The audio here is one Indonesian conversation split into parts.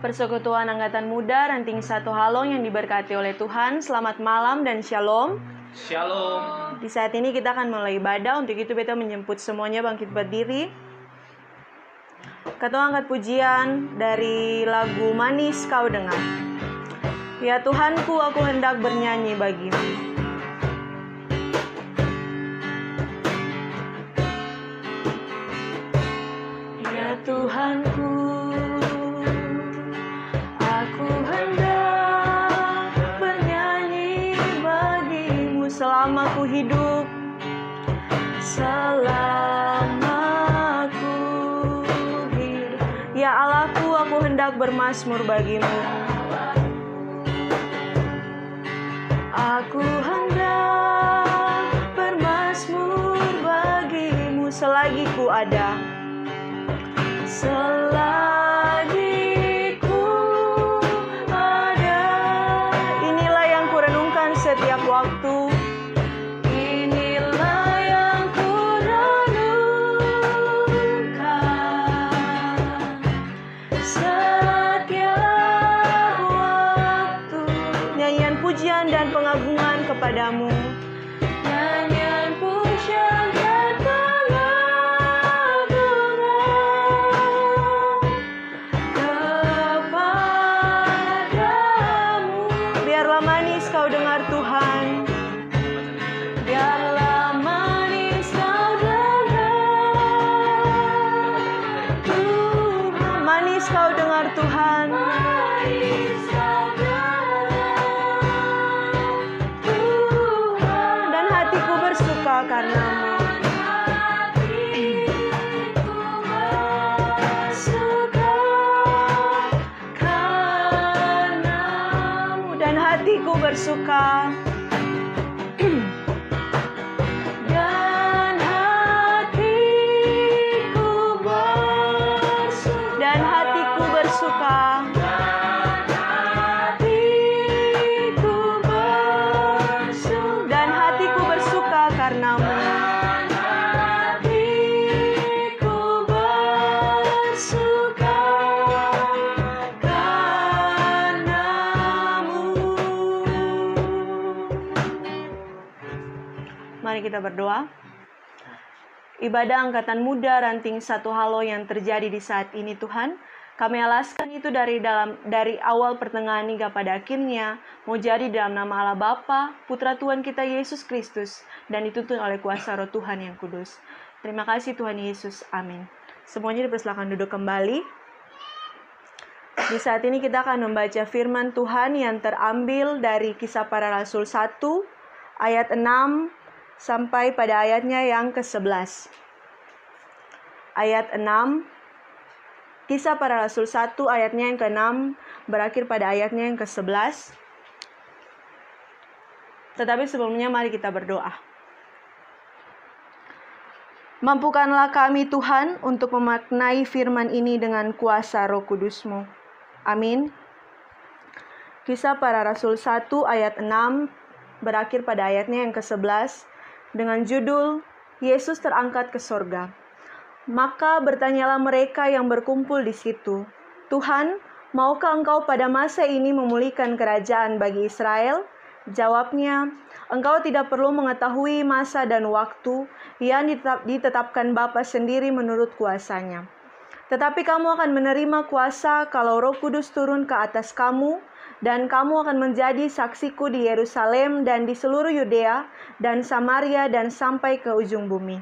Persekutuan Angkatan Muda Ranting 1 Halong yang diberkati oleh Tuhan, selamat malam dan shalom. Shalom. Di saat ini kita akan mulai ibadah, untuk itu beta menjemput semuanya bangkit berdiri. Kita angkat pujian dari lagu Manis Kau Dengar. Ya Tuhanku, aku hendak bernyanyi bagimu. Ya Tuhanku, aku hendak bernyanyi bagimu selama ku hidup, selama ku hidup. Ya Allahku, aku hendak bermazmur bagimu. Aku hendak bermazmur bagimu selagi ku ada. Selagi ku ada, inilah yang ku renungkan setiap waktu. Inilah yang ku renungkan setiap waktu. Nyanyian pujian dan pengagungan kepadamu. Nyanyian pujian dan kepadamu. Biarlah manis kau dengar Tuhan. Biarlah manis kau dengar Tuhan. Manis kau dengar Tuhan. Manis kau dengar Tuhan. Dan hatiku bersuka karenamu. Dan hatiku bersuka. Dan hatiku bersuka. Dan hatiku bersuka. Dan hatiku bersuka karenamu. Mari kita berdoa. Ibadah Angkatan Muda Ranting 1 Halo yang terjadi di saat ini Tuhan, kami alaskan itu dari awal pertengahan hingga pada akhirnya mau jadi dalam nama Allah Bapa, Putra Tuhan kita Yesus Kristus, dan dituntun oleh kuasa Roh Tuhan yang kudus. Terima kasih Tuhan Yesus, amin. Semuanya dipersilakan duduk kembali. Di saat ini kita akan membaca firman Tuhan yang terambil dari Kisah Para Rasul 1 ayat 6 sampai pada ayatnya yang ke-11. Ayat 6, Kisah Para Rasul 1 ayatnya yang ke-6 berakhir pada ayatnya yang ke-11. Tetapi sebelumnya mari kita berdoa. Mampukanlah kami Tuhan untuk memaknai firman ini dengan kuasa Roh Kudus-Mu. Amin. Kisah Para Rasul 1 ayat 6 berakhir pada ayatnya yang ke-11. Dengan judul, Yesus terangkat ke sorga. Maka bertanyalah mereka yang berkumpul di situ, Tuhan, maukah Engkau pada masa ini memulihkan kerajaan bagi Israel? Jawabnya, Engkau tidak perlu mengetahui masa dan waktu yang ditetapkan Bapa sendiri menurut kuasanya. Tetapi kamu akan menerima kuasa kalau Roh Kudus turun ke atas kamu, dan kamu akan menjadi saksiku di Yerusalem dan di seluruh Yudea dan Samaria dan sampai ke ujung bumi.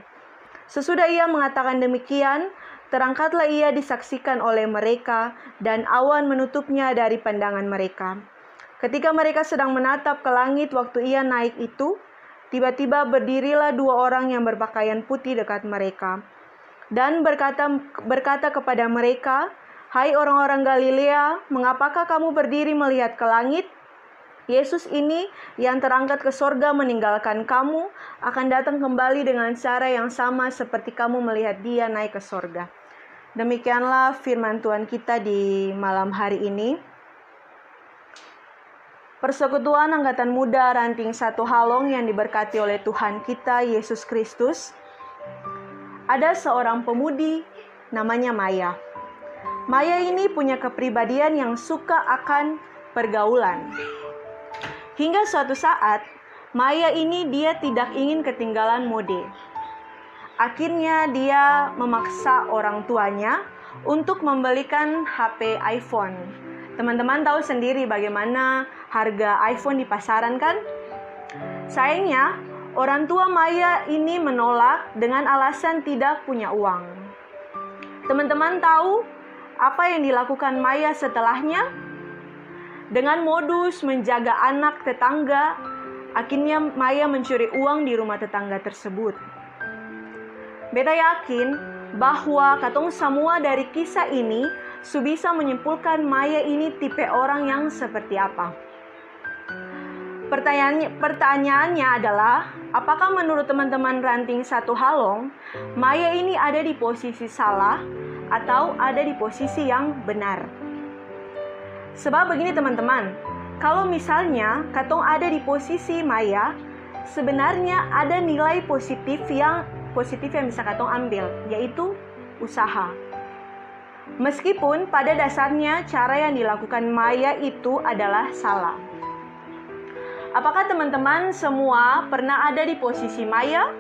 Sesudah ia mengatakan demikian, terangkatlah ia disaksikan oleh mereka dan awan menutupnya dari pandangan mereka. Ketika mereka sedang menatap ke langit waktu ia naik itu, tiba-tiba berdirilah 2 orang yang berpakaian putih dekat mereka dan berkata kepada mereka, "Hai orang-orang Galilea, mengapakah kamu berdiri melihat ke langit? Yesus ini yang terangkat ke sorga meninggalkan kamu, akan datang kembali dengan cara yang sama seperti kamu melihat dia naik ke sorga." Demikianlah firman Tuhan kita di malam hari ini. Persekutuan Angkatan Muda Ranting 1 Halong yang diberkati oleh Tuhan kita Yesus Kristus. Ada seorang pemudi namanya Maya. Maya ini punya kepribadian yang suka akan pergaulan. Hingga suatu saat, Maya ini dia tidak ingin ketinggalan mode. Akhirnya dia memaksa orang tuanya untuk membelikan HP iPhone. Teman-teman tahu sendiri bagaimana harga iPhone di pasaran kan? Sayangnya, orang tua Maya ini menolak dengan alasan tidak punya uang. Teman-teman tahu apa yang dilakukan Maya setelahnya? Dengan modus menjaga anak tetangga, akhirnya Maya mencuri uang di rumah tetangga tersebut. Beta yakin bahwa katong semua dari kisah ini bisa menyimpulkan Maya ini tipe orang yang seperti apa. Pertanyaannya adalah, apakah menurut teman-teman ranting satu halong, Maya ini ada di posisi salah atau ada di posisi yang benar? Sebab begini teman-teman, kalau misalnya katong ada di posisi Maya, sebenarnya ada nilai positif yang bisa katong ambil, yaitu usaha. Meskipun pada dasarnya cara yang dilakukan Maya itu adalah salah. Apakah teman-teman semua pernah ada di posisi Maya?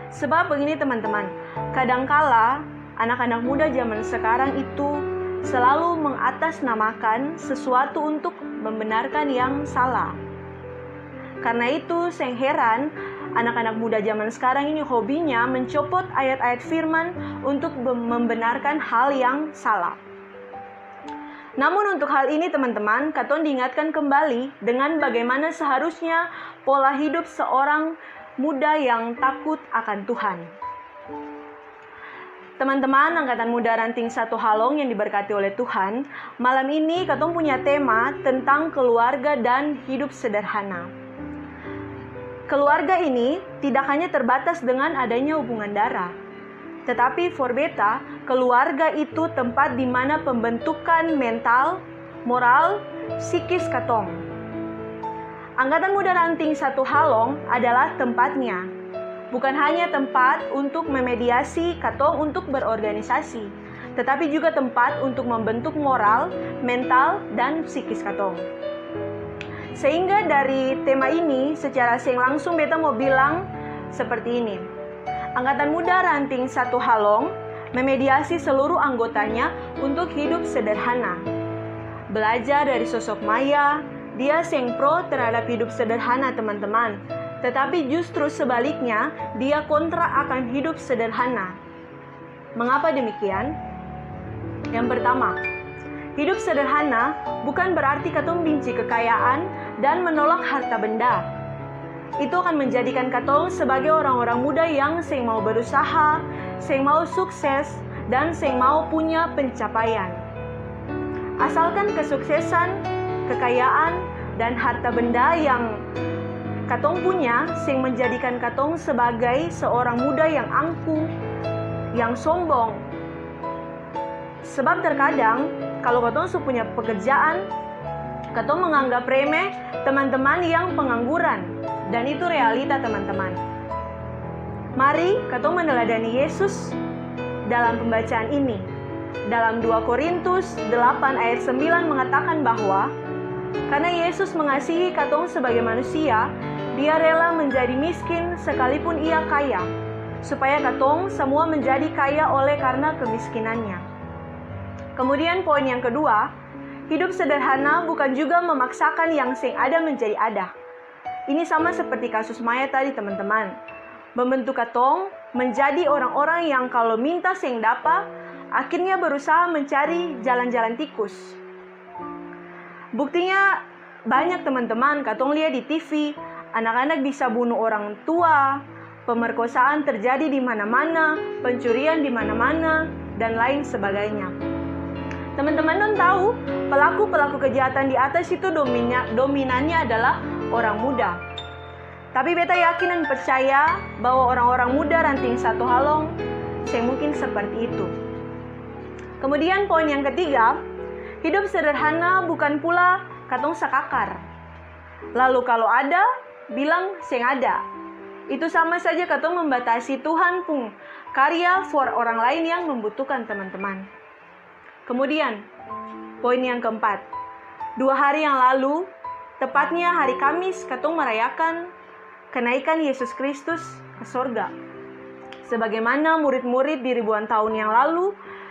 Sebab begini teman-teman, kadangkala anak-anak muda zaman sekarang itu selalu mengatasnamakan sesuatu untuk membenarkan yang salah. Karena itu, seng heran anak-anak muda zaman sekarang ini hobinya mencopot ayat-ayat firman untuk membenarkan hal yang salah. Namun untuk hal ini teman-teman, katong diingatkan kembali dengan bagaimana seharusnya pola hidup seorang muda yang takut akan Tuhan. Teman-teman angkatan muda ranting satu halong yang diberkati oleh Tuhan, malam ini katong punya tema tentang keluarga dan hidup sederhana. Keluarga ini tidak hanya terbatas dengan adanya hubungan darah, tetapi for beta, keluarga itu tempat di mana pembentukan mental, moral, psikis katong. Angkatan muda ranting satu halong adalah tempatnya. Bukan hanya tempat untuk memediasi katong untuk berorganisasi, tetapi juga tempat untuk membentuk moral, mental, dan psikis katong. Sehingga dari tema ini, secara langsung beta mau bilang seperti ini. Angkatan muda ranting satu halong memediasi seluruh anggotanya untuk hidup sederhana. Belajar dari sosok Maya, dia seng pro terhadap hidup sederhana teman-teman. Tetapi justru sebaliknya, dia kontra akan hidup sederhana. Mengapa demikian? Yang pertama, hidup sederhana bukan berarti katong benci kekayaan dan menolak harta benda. Itu akan menjadikan katong sebagai orang-orang muda yang seng mau berusaha, seng mau sukses, dan seng mau punya pencapaian. Asalkan kesuksesan, kekayaan, dan harta benda yang katong punya sing menjadikan katong sebagai seorang muda yang angkuh, yang sombong. Sebab terkadang kalau katong punya pekerjaan, katong menganggap remeh teman-teman yang pengangguran, dan itu realita teman-teman. Mari katong meneladani Yesus dalam pembacaan ini. Dalam 2 Korintus 8 ayat 9 mengatakan bahwa karena Yesus mengasihi katong sebagai manusia, Dia rela menjadi miskin sekalipun Ia kaya, supaya katong semua menjadi kaya oleh karena kemiskinannya. Kemudian poin yang kedua, hidup sederhana bukan juga memaksakan yang sing ada menjadi ada. Ini sama seperti kasus Maya tadi teman-teman. Membentuk katong menjadi orang-orang yang kalau minta sing dapat, akhirnya berusaha mencari jalan-jalan tikus. Buktinya banyak teman-teman, katong lihat di TV, anak-anak bisa bunuh orang tua, pemerkosaan terjadi di mana-mana, pencurian di mana-mana, dan lain sebagainya. Teman-teman non tahu, pelaku-pelaku kejahatan di atas itu dominannya adalah orang muda. Tapi beta yakin dan percaya bahwa orang-orang muda ranting satu halong, saya mungkin seperti itu. Kemudian poin yang ketiga, hidup sederhana bukan pula katong sakakar. Lalu kalau ada, bilang seng ada. Itu sama saja katong membatasi Tuhan pun karya for orang lain yang membutuhkan teman-teman. Kemudian, poin yang keempat. 2 hari yang lalu, tepatnya hari Kamis, katong merayakan kenaikan Yesus Kristus ke sorga. Sebagaimana murid-murid di ribuan tahun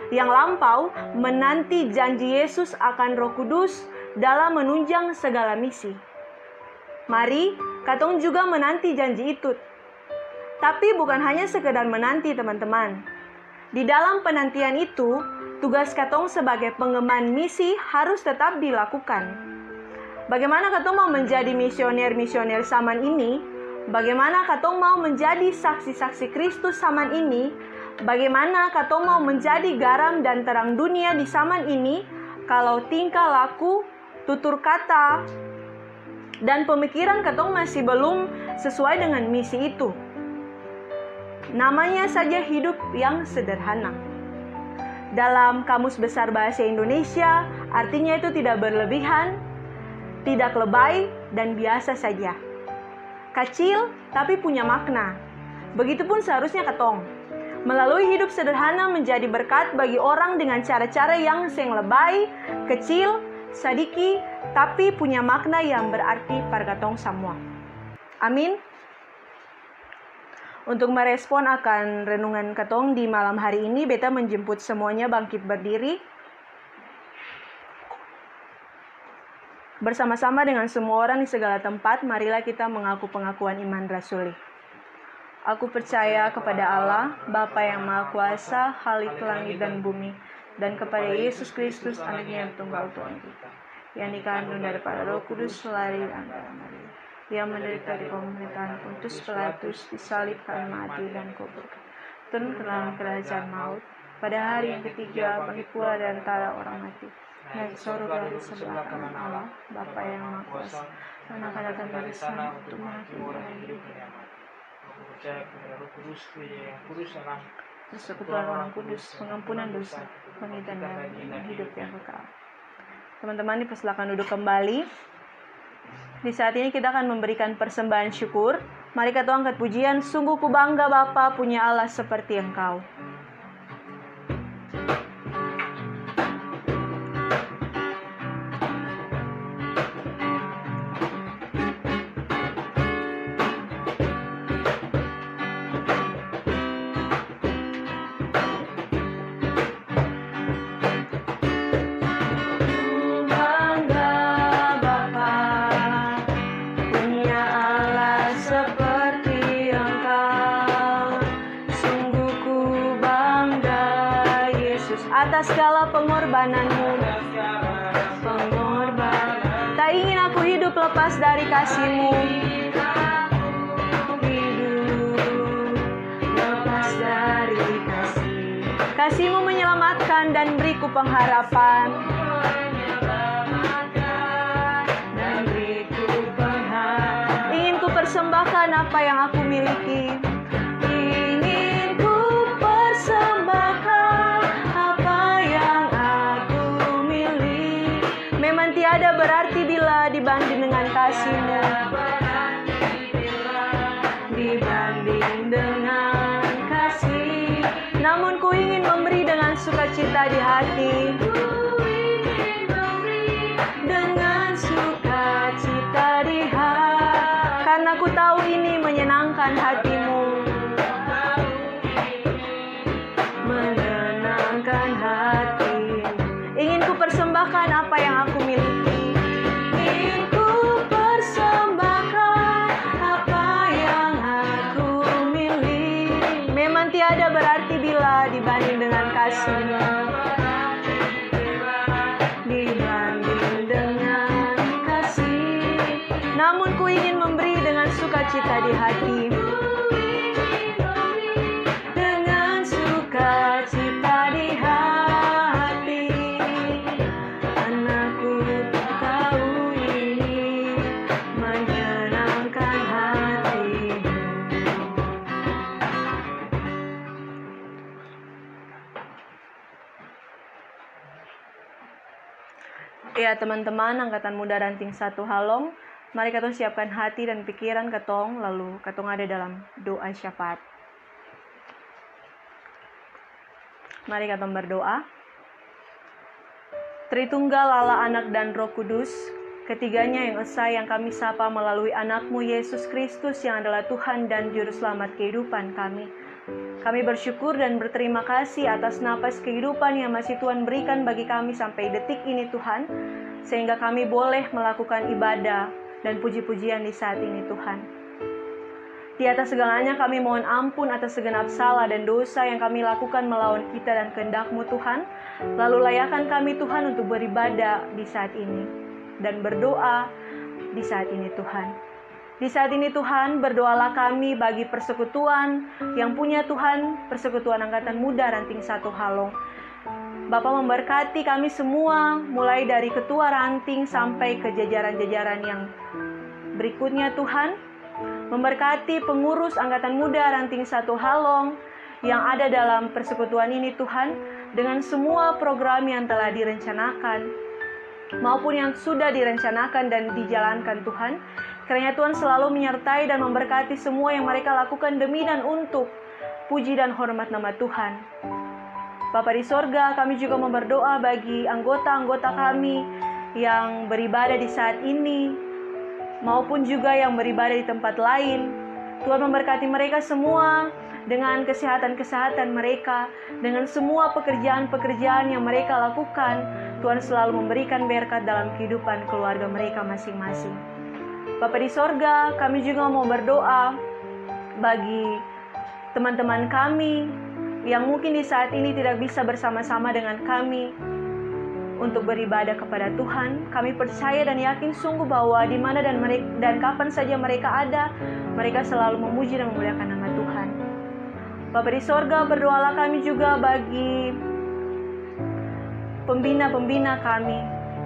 yang lampau menanti janji Yesus akan Roh Kudus dalam menunjang segala misi. Mari, katong juga menanti janji itu. Tapi bukan hanya sekedar menanti, teman-teman. Di dalam penantian itu, tugas katong sebagai pengemban misi harus tetap dilakukan. Bagaimana katong mau menjadi misioner-misioner zaman ini? Bagaimana katong mau menjadi saksi-saksi Kristus zaman ini? Bagaimana katong mau menjadi garam dan terang dunia di zaman ini kalau tingkah laku, tutur kata, dan pemikiran katong masih belum sesuai dengan misi itu? Namanya saja hidup yang sederhana. Dalam Kamus Besar Bahasa Indonesia, artinya itu tidak berlebihan, tidak lebay, dan biasa saja. Kecil tapi punya makna. Begitupun seharusnya katong. Melalui hidup sederhana menjadi berkat bagi orang dengan cara-cara yang seng lebay, kecil, sadiki, tapi punya makna yang berarti pada katong semua. Amin. Untuk merespon akan renungan katong di malam hari ini, beta menjemput semuanya bangkit berdiri. Bersama-sama dengan semua orang di segala tempat, marilah kita mengaku pengakuan iman rasuli. Aku percaya kepada Allah, Bapa yang Maha Kuasa, Khalik langit dan bumi, dan kepada Yesus Kristus, anaknya yang tunggal Tuhan kita, yang dikandung daripada Roh Kudus lahir antara Maria, yang menderita di pemerintahan Pontius Pilatus, disalibkan, mati, dan kuburkan, turun ke dalam kerajaan maut, pada hari yang ketiga bangkit pula dari antara orang mati, naik surga di sebelah kanan Allah, Bapa yang Maha Kuasa, dan akan datang dari sana untuk menghakimi orang yang hidup. Aku percaya kepada Roh Kudus, yang kudus dalam persekutuan Orang Kudus, pengampunan dosa, penghidupan dan hidup yang kekal. Teman-teman, dipersilakan duduk kembali. Di saat ini kita akan memberikan persembahan syukur. Mari kita angkat pujian, sungguh ku bangga Bapa punya Allah seperti Engkau. Atas segala pengorbananmu, tak ingin aku hidup lepas dari kasih-Mu. Kasih-Mu menyelamatkan dan beriku pengharapan. Ingin ku persembahkan apa yang aku miliki. Tiada berarti bila dibanding dengan kasih-Mu, dibanding dengan kasih. Namun ku ingin memberi dengan sukacita di hati, dengan sukacita di hati, karena ku tahu ini menyenangkan hati-Mu, menyenangkan hati. Ingin ku persembahkan apa yang aku miliki. Ingin ku persembahkan apa yang aku miliki. Memang tiada berarti bila dibanding dengan kasih-Mu, dibanding dengan kasih. Namun ku ingin memberi dengan sukacita di hati, dengan sukacita di hati. Ya teman-teman, Angkatan Muda Ranting 1 Halong, mari katong siapkan hati dan pikiran katong, lalu katong ada dalam doa syafaat. Mari katong berdoa. Tritunggal Allah, Anak, dan Roh Kudus, ketiganya yang esa yang kami sapa melalui anakmu Yesus Kristus yang adalah Tuhan dan Juru Selamat kehidupan kami. Kami bersyukur dan berterima kasih atas napas kehidupan yang masih Tuhan berikan bagi kami sampai detik ini Tuhan, sehingga kami boleh melakukan ibadah dan puji-pujian di saat ini Tuhan. Di atas segalanya kami mohon ampun atas segenap salah dan dosa yang kami lakukan melawan kita dan kehendak-Mu Tuhan. Lalu layakan kami Tuhan untuk beribadah di saat ini dan berdoa di saat ini Tuhan. Di saat ini Tuhan, berdoalah kami bagi persekutuan yang punya Tuhan, Persekutuan Angkatan Muda Ranting 1 Halong. Bapa memberkati kami semua, mulai dari ketua ranting sampai ke jajaran-jajaran yang berikutnya Tuhan. Memberkati pengurus Angkatan Muda Ranting 1 Halong yang ada dalam persekutuan ini Tuhan, dengan semua program yang telah direncanakan maupun yang sudah direncanakan dan dijalankan Tuhan. Kiranya Tuhan selalu menyertai dan memberkati semua yang mereka lakukan demi dan untuk puji dan hormat nama Tuhan. Bapa di sorga, kami juga berdoa bagi anggota-anggota kami yang beribadah di saat ini, maupun juga yang beribadah di tempat lain. Tuhan memberkati mereka semua dengan kesehatan-kesehatan mereka, dengan semua pekerjaan-pekerjaan yang mereka lakukan. Tuhan selalu memberikan berkat dalam kehidupan keluarga mereka masing-masing. Bapa di sorga, kami juga mau berdoa bagi teman-teman kami yang mungkin di saat ini tidak bisa bersama-sama dengan kami untuk beribadah kepada Tuhan. Kami percaya dan yakin sungguh bahwa di mana dan kapan saja mereka ada, mereka selalu memuji dan memuliakan nama Tuhan. Bapa di sorga, berdoalah kami juga bagi pembina-pembina kami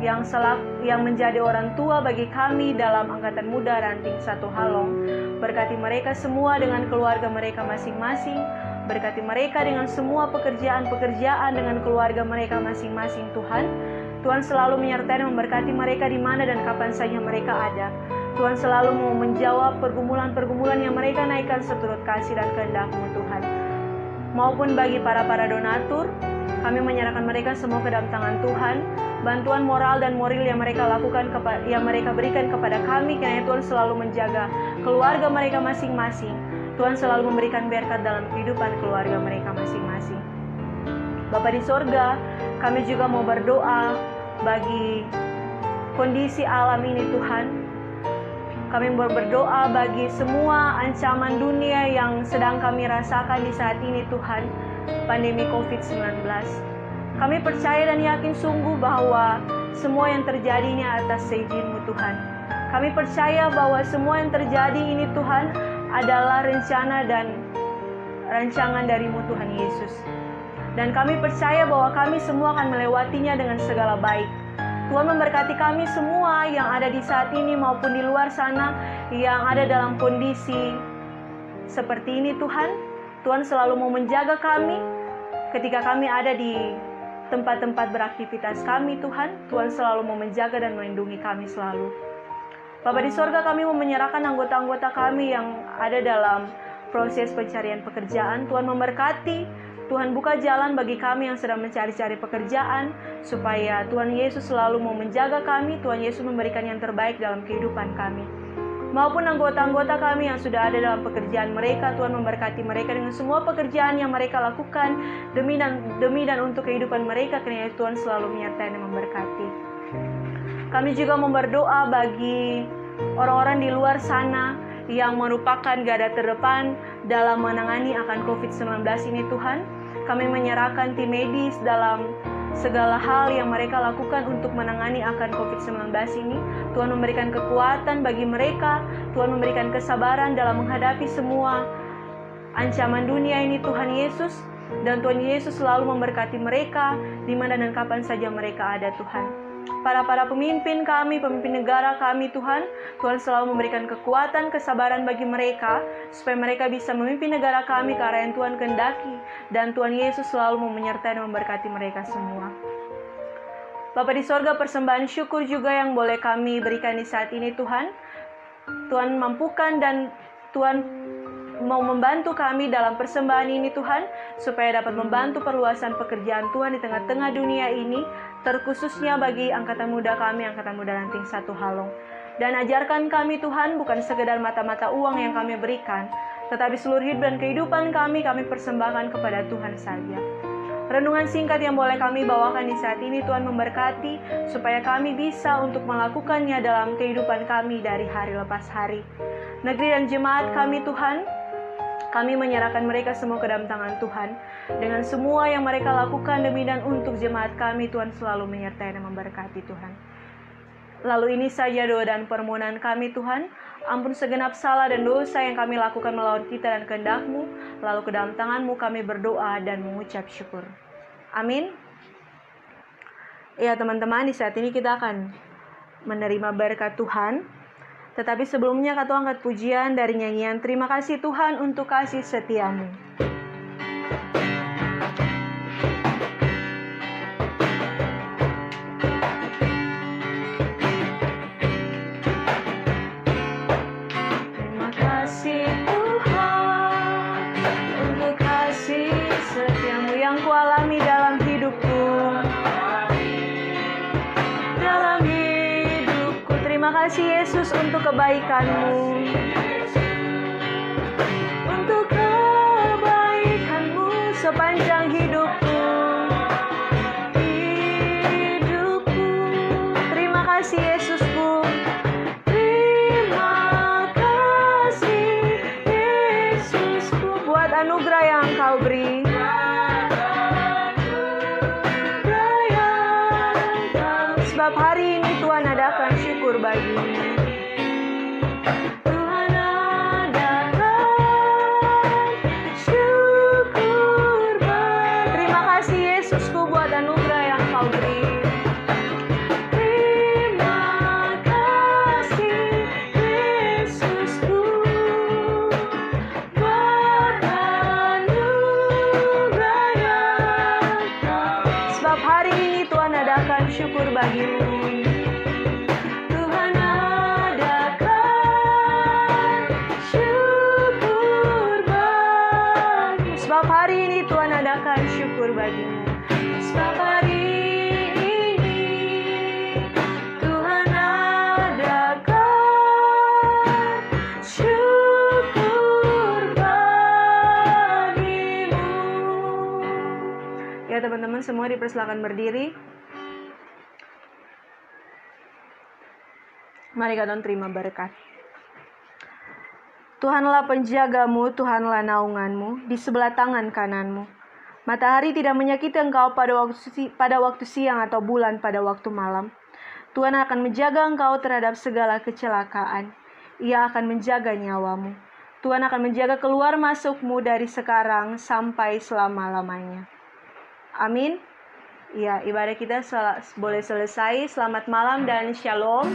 yang menjadi orang tua bagi kami dalam Angkatan Muda Ranting 1 Halong. Berkati mereka semua dengan keluarga mereka masing-masing. Berkati mereka dengan semua pekerjaan-pekerjaan dengan keluarga mereka masing-masing Tuhan. Tuhan selalu menyertai dan memberkati mereka di mana dan kapan saja mereka ada. Tuhan selalu mau menjawab pergumulan-pergumulan yang mereka naikkan seturut kasih dan kehendak-Mu Tuhan. Maupun bagi para donatur, kami menyerahkan mereka semua ke dalam tangan Tuhan. Bantuan moral dan moral yang mereka lakukan, yang mereka berikan kepada kami, kiranya Tuhan selalu menjaga keluarga mereka masing-masing. Tuhan selalu memberikan berkat dalam kehidupan keluarga mereka masing-masing. Bapa di sorga, kami juga mau berdoa bagi kondisi alam ini Tuhan. Kami mau berdoa bagi semua ancaman dunia yang sedang kami rasakan di saat ini Tuhan, pandemi COVID-19. Kami percaya dan yakin sungguh bahwa semua yang terjadi ini atas seizin-Mu Tuhan. Kami percaya bahwa semua yang terjadi ini Tuhan adalah rencana dan rancangan dari-Mu Tuhan Yesus. Dan kami percaya bahwa kami semua akan melewatinya dengan segala baik. Tuhan memberkati kami semua yang ada di saat ini maupun di luar sana yang ada dalam kondisi seperti ini Tuhan. Tuhan selalu mau menjaga kami ketika kami ada di tempat-tempat beraktivitas kami Tuhan. Tuhan selalu mau menjaga dan melindungi kami selalu. Bapa di sorga, kami mau menyerahkan anggota-anggota kami yang ada dalam proses pencarian pekerjaan. Tuhan memberkati, Tuhan buka jalan bagi kami yang sedang mencari-cari pekerjaan, supaya Tuhan Yesus selalu mau menjaga kami. Tuhan Yesus memberikan yang terbaik dalam kehidupan kami. Maupun anggota-anggota kami yang sudah ada dalam pekerjaan mereka, Tuhan memberkati mereka dengan semua pekerjaan yang mereka lakukan demi dan untuk kehidupan mereka. Kiranya Tuhan selalu menyertai dan memberkati. Kami juga mau berdoa bagi orang-orang di luar sana yang merupakan garda terdepan dalam menangani akan COVID-19 ini Tuhan. Kami menyerahkan tim medis dalam segala hal yang mereka lakukan untuk menangani akan COVID-19 ini. Tuhan memberikan kekuatan bagi mereka, Tuhan memberikan kesabaran dalam menghadapi semua ancaman dunia ini Tuhan Yesus. Dan Tuhan Yesus selalu memberkati mereka di mana dan kapan saja mereka ada Tuhan. Para pemimpin kami, pemimpin negara kami Tuhan, Tuhan selalu memberikan kekuatan, kesabaran bagi mereka, supaya mereka bisa memimpin negara kami ke arah yang Tuhan kehendaki. Dan Tuhan Yesus selalu menyertai dan memberkati mereka semua. Bapa di sorga, persembahan syukur juga yang boleh kami berikan di saat ini Tuhan. Tuhan mampukan dan Tuhan mau membantu kami dalam persembahan ini Tuhan, supaya dapat membantu perluasan pekerjaan Tuhan di tengah-tengah dunia ini, terkhususnya bagi angkatan muda kami, angkatan muda Lanting 1 Halong. Dan ajarkan kami Tuhan, bukan sekedar mata-mata uang yang kami berikan, tetapi seluruh hidup dan kehidupan kami persembahkan kepada Tuhan saja. Renungan singkat yang boleh kami bawakan di saat ini, Tuhan memberkati supaya kami bisa untuk melakukannya dalam kehidupan kami dari hari lepas hari. Negeri dan jemaat kami Tuhan, kami menyerahkan mereka semua ke dalam tangan Tuhan. Dengan semua yang mereka lakukan demi dan untuk jemaat kami, Tuhan selalu menyertai dan memberkati Tuhan. Lalu ini saja doa dan permohonan kami Tuhan. Ampun segenap salah dan dosa yang kami lakukan melawan kita dan kehendak-Mu. Lalu ke dalam tangan-Mu kami berdoa dan mengucap syukur. Amin. Ya teman-teman, di saat ini kita akan menerima berkat Tuhan. Tetapi sebelumnya Katu angkat pujian dari nyanyian Terima Kasih Tuhan untuk kasih setia-Mu. Terima kasih Yesus untuk kebaikan-Mu, untuk kebaikan-Mu sepanjang hidupku. Terima kasih Yesusku. Terima kasih Yesusku buat anugerah yang Engkau beri. Sebab hari ini Tuhan adakan syukur bagimu. Tuhan adakan syukur bagimu. Terima kasih Yesusku buat anugerah yang Kau beri. Terima kasih Yesusku buat anugerah yang Kau. Sebab hari ini Tuhan adakan syukur bagimu. Sebab hari ini Tuhan adakan syukur bagimu. Sebab hari ini Tuhan adakan syukur bagimu. Ya teman-teman semua dipersilakan berdiri. Mari kita terima berkat. Tuhanlah penjagamu, Tuhanlah naunganmu, di sebelah tangan kananmu. Matahari tidak menyakiti engkau pada waktu siang atau bulan pada waktu malam. Tuhan akan menjaga engkau terhadap segala kecelakaan. Ia akan menjaga nyawamu. Tuhan akan menjaga keluar masukmu dari sekarang sampai selama-lamanya. Amin. Ya, ibadah kita boleh selesai. Selamat malam dan shalom.